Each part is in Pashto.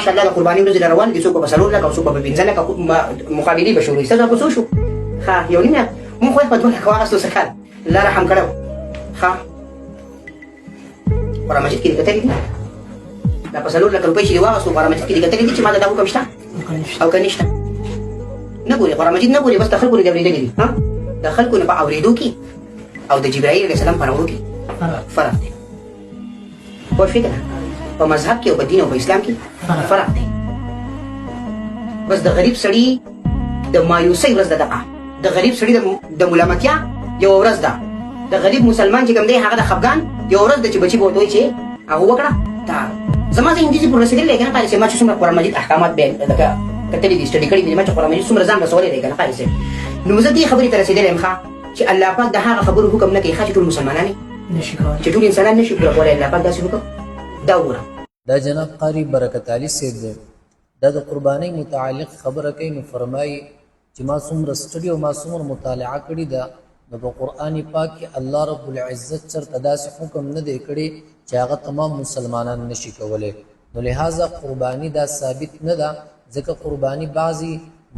ماشاءالله د قرباني ورځې روان دي، څوک په 4 لکه او څوک په 15 لکه مقابلې به شروع ستاسو په څو شو؟ ها یو نیمه مونږ خو په 2 لکه واغستو څه کال الله رحم کړو. ها قرآن مجید کې کتلې دي دا په 4 لکه روپۍ چې واغستو قرآن مجید کې کتلې دي چې ما دا حکم شته او که نشته؟ نه ګوري قرآن مجید نه ګوري، بس د خلکو نه اورېدلې دي. ها د خلکو نه په اورېدو کې او د جبرائیل علیه السلام په راوړو کې فرق دی. پوه شوې که نه؟ په مذهب کې او په دین او په اسلام کې فرق دی. بس د غریب سړي د مایوسۍ ورځ ده، دغه د غریب سړي د ملامتیا یو ورځ ده، د غریب مسلمان چې کوم دی هغه د خفګان یو ورځ ده چې بچي به ورته وایي چې هغه وکړه. دا زما ذهن دې پورې رسېدلی دی که نه قاري صاحب؟ ما چې څومره قرآن مجید احکامات بیان لکه کتلي دي سټډي کړي دي، ما چې قرآن مجید څومره ځان رسولی دی که نه قاري صاحب، نو زه دې خبرې ته رسېدلی یم ښه چې الله پاک د هغه خبرو حکم نه کوي ښه چې ټول مسلمانان نشي کولای، چې ټول انسانان نشي کولی الله پاک داسې حکم دا وګوره. دا جناب قاری برکت علي صاحب دی، دا د قربانۍ متعلق خبره کوي. نو فرمایي چې ما څومره سټډي او ما څومره مطالعه کړې ده، نو په قرآن پاک کې الله رب العزت چېرته داسې حکم نه دی کړی چې هغه تمام مسلمانان نشي کولی. نو لہذا قرباني دا ثابت نه ده، ځکه قرباني بعضی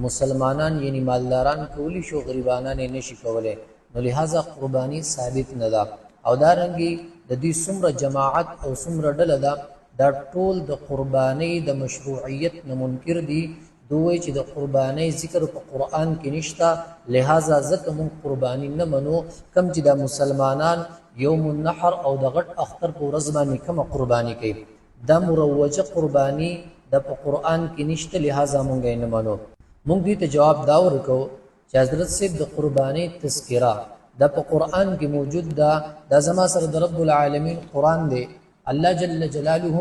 مسلمانان یعنی مالداران کولی شو، غریبانان یې نشي کولی. نو لہذا قرباني ثابت نه ده. او دارنګې د دوی څومره جماعت او څومره ډله ده، دا ټول د قربانۍ د مشروعیت نه منکر دي. دوی چې د قربانۍ ذکر په قرآن کې نشته، لہذا ځکه موږ قرباني نه منو. کم چې د مسلمانان یوم النحر او د غټ اختر په ورځ باندې کومه قرباني کوي، دا مروجه قرباني د په قرآن کې نشته، لہذا موږ یې نه منو. موږ دوی ته جواب دا ورکو چې حضرت صاحب د قربانۍ تذکره دا په قرآن کې موجود ده، دا زما سره د رب العالمین قرآن دی. اللہ جل جلالہ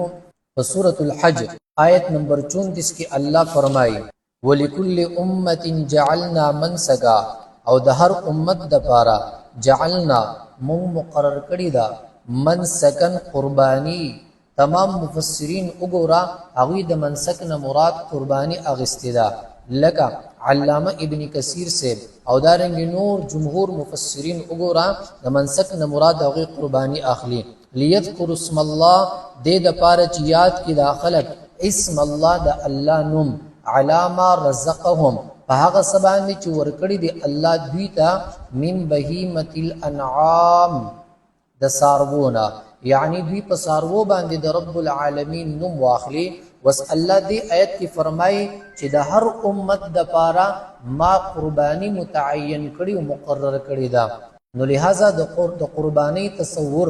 په سورة الحج آیت نمبر 34 کې الله فرمایي وَلِكُلِّ أُمَّةٍ جَعَلْنَا مَنْسَكًا، او د هر امت د پاره جعلنا مون مقرر کړی دا منسکن قربانی. تمام مفسرین وګورا هغوی د منسک نه مراد قربانی اغستی ده، لکه علامه ابن کثیر سے او دارنګ نور جمهور مفسرین وګورا د منسک نه مراد هغوی قربانی اخلي. لیذکر اسم الله دې د پاره چې یاد کې دا خلق اسم الله د الله نوم علامه رزقهم په هغه سبانه چې ورکړي دی الله دوی ته من بهیمه الانعام د ساروونه، یعنی دوی په سارو باندې د رب العالمین نوم واخلي. وس الله دې آیت کې فرمایي چې د هر امت د پاره ما قربانی متعین کړي او مقرر کړي دا. نو لہذا د قربانی تصور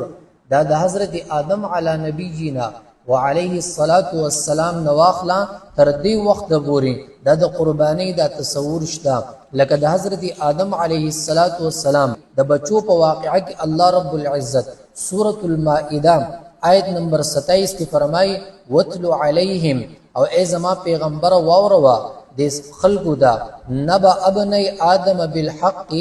دا د حضرت آدم علی نبینا وعلیه الصلاة والسلام نواخلا تر دې وخت پورې دا د قربانی دا تصور شته. لکه د حضرت آدم علیه الصلاة والسلام د بچو په واقعه کې الله رب العزت سورة المائده آیت نمبر 27 کې فرمایي وَاتْلُ عَلَيْهِمْ، او ای زما پیغمبر واوروا د خلقو دا نبا ابنی آدم بالحق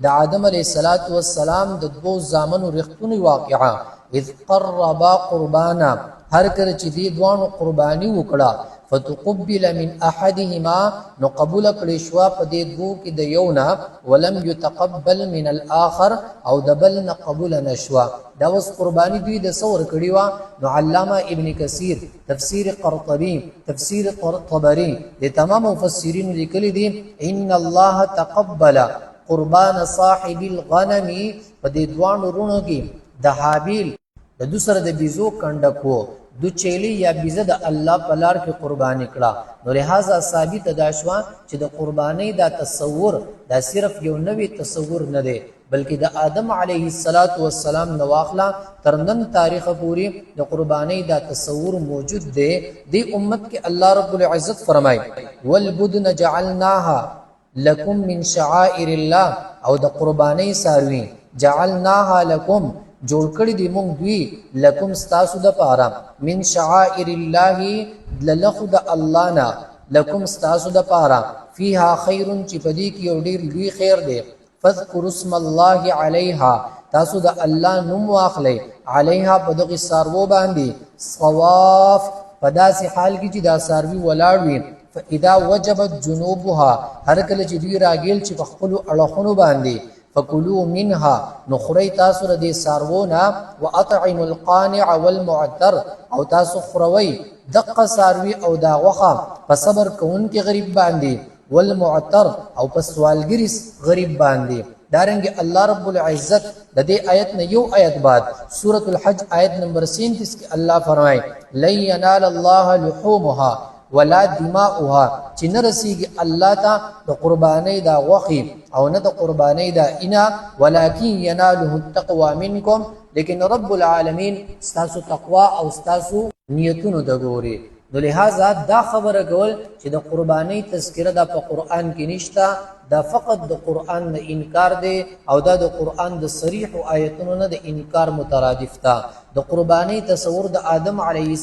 د آدم علیه الصلاة والسلام د دو زامنو رښتونی واقعه اذ قربا قربانا، هر کله چې دې دوانو قربانی وکړه فتقبل من احدهما، نو قبول کړي شو په دې دوه کې د یو نه، ولم يتقبل من الاخر، او د بل نه قبول نشوا. دا اوس قربانی دوی د څور کړي وا. نو علامه ابن کثیر تفسیر قرطبی تفسیر طبری د تمام مفسرین لیکلي دي ان الله تقبل قربان صاحب الغنم، په دې دوانو رونو کې د حابیل د دوسر د بیزو کندکو دو چیلی یا بیزه د الله په لار کې قربانی کړه. نو لہذا ثابت دا شوا چې د قربانی دا تصور دا صرف یو نوی تصور نه دی، بلکې د آدم علیه السلام نواخلا تر نن تاریخ پوری د قربانی دا تصور موجود دی. دی امت کې الله رب العزت فرمای والبدن جعلناها لکم من شعائر الله، او د قربانی ساروی جعلناها لکم جوړ کړی دی مونږ دوی لکم ستاسو د پاره من شعائر الله للخو د الله نه لکم ستاسو د پاره فيها خير چې پدې کې یو ډیر لوی خیر دی. فذكر اسم الله عليها، تاسو د الله نوم واخلئ علیها په دغه سارو باندې صواف په داسې حال کې چې دا ساروي ولاړ وي. فاذا وجبت جنوبها، هر کله چې دوی راګیل چې په خپل اړخونو باندې فکلوا منها نخری تاسو ردی ساروونا واطعموا القانع والمعتر او تاسو خروي دقه ساروي او دا غوخه په صبر کوونکي غریب باندې والمعتر او په سوالګریس غریب باندې دارنګ الله رب العزت د دې آیت نه یو آیت بعد سورۃ الحج آیت نمبر 37 کې الله فرمای لن ينال الله لحومها ولا دماؤها چې نرسیږي الله ته د قربانۍ دا غوخي او نه د قربانۍ دا انا ولكن يناله التقوى منكم لیکن رب العالمین ستاسو تقوا او ستاسو نیتونو د ګوري نو لہذا دا خبره کول چې د قربانۍ تذکره دا په قران کې نشتا دا فقط د قران نه انکار دی او دا د قران د صریح آیتونو نه د انکار مترادف تا د قربانۍ تصور د آدم علیه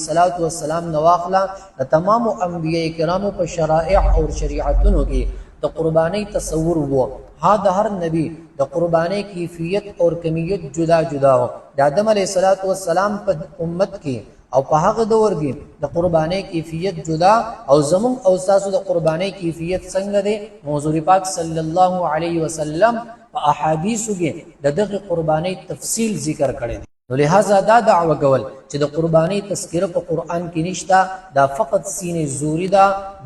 السلام نواخلا د تمام انبیاء کرامو په شرائع او شریعتونو کې د قربانۍ تصور وو ها د هر نبی د قربانۍ کیفیت او کمیت جدا جدا و د آدم علیه السلام په امت کې او په هغه دور کې د قربانۍ کیفیت جدا او زمون او تاسو د قربانۍ کیفیت څنګه دی حضور پاک صلی الله علیه وسلم په احادیثو کې د دغه قربانۍ تفصیل ذکر کړی دی نو لہذا دا دعوه کول چې د قربانۍ تذکره په قران کې نشتا دا فقط سینې زوري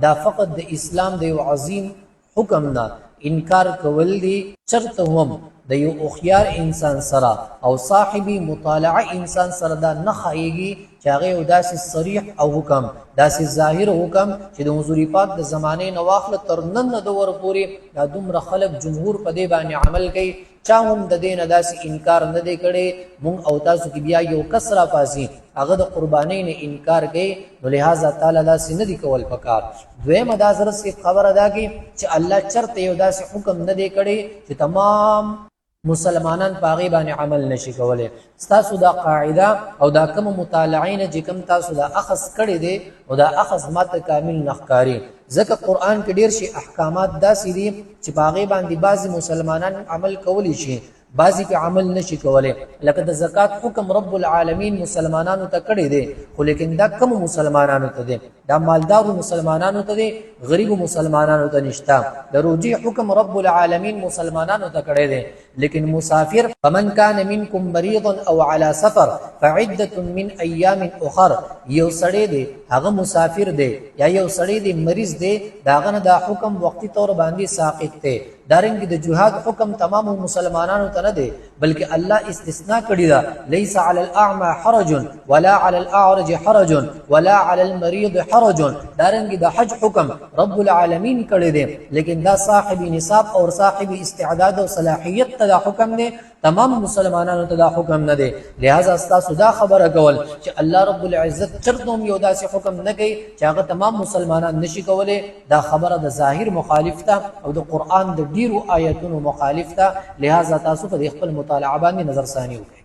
دا فقط د اسلام د یو عظیم حکم نه انکار کول دی چرته هم د یو اخیار انسان سره او صاحبی مطالعه انسان سره دا نه خایږي چې هغه یو داسې صریح او حکم داسې ظاهر حکم چې د حضور پاک د زمانه نواخله تر نن د ور پورې دا دومره خلک جمهور په دې باندې عمل کوي چا هم د دین داسې انکار نه دی کړي مونږ او تاسو کې بیا یو کسره پاسي هغه د قربانۍ نه انکار کوي نو لہذا تعالی داسې نه دی کول پکار دویمه دا سره خبره ده چې الله چرته یو داسې حکم نه دی کړي چې تمام مسلمانان پاغي باندې عمل نشي کولای تاسو دا قاعده او دا کوم مطالعین چې کوم تاسو دا اخذ کړي دي او دا اخذ ماته کامل نخکاری ځکه قران کې ډیر شي احکامات داسې دي چې پاغي باندې بعضی مسلمانان عمل کولی شي بعضی په عمل نشي کولای لکه د زکات حکم رب العالمین مسلمانانو ته کړی دی خو لیکن دا کوم مسلمانانو ته دی دا مالدار مسلمانانو ته دی غریب مسلمانانو ته نشتا د روزي حکم رب العالمین مسلمانانو ته کړی دی لیکن مسافر فمن كان منكم مريض او على سفر فعده من ايام اخر یو سړی دی هغه مسافر دی یا یو سړی دی مریض دی داغه نه دا حکم وقتی طور باندې ساقط دی دارنګ د جهاد حکم تمام مسلمانانو ته نه دی بلکې الله استثناء کړی دا ليس على الاعمى حرج ولا على الاعرج حرج ولا على المريض حرج دارنګ د حج حکم رب العالمین کړی دی لیکن دا صاحب نصاب او صاحب استعداد او صلاحیت ته دا حکم دی تمام مسلمانانو ته دا حکم نه دی لہذا تاسو دا خبره کول چې الله رب العزت چرته یو داسې حکم نه کوي چې هغه تمام مسلمانان نشي کولای دا خبره د ظاهر مخالف ده او د قران د ډیرو آیاتونو مخالف ده لہذا تاسو په خپل مطالعه باندې نظر ثاني وکړئ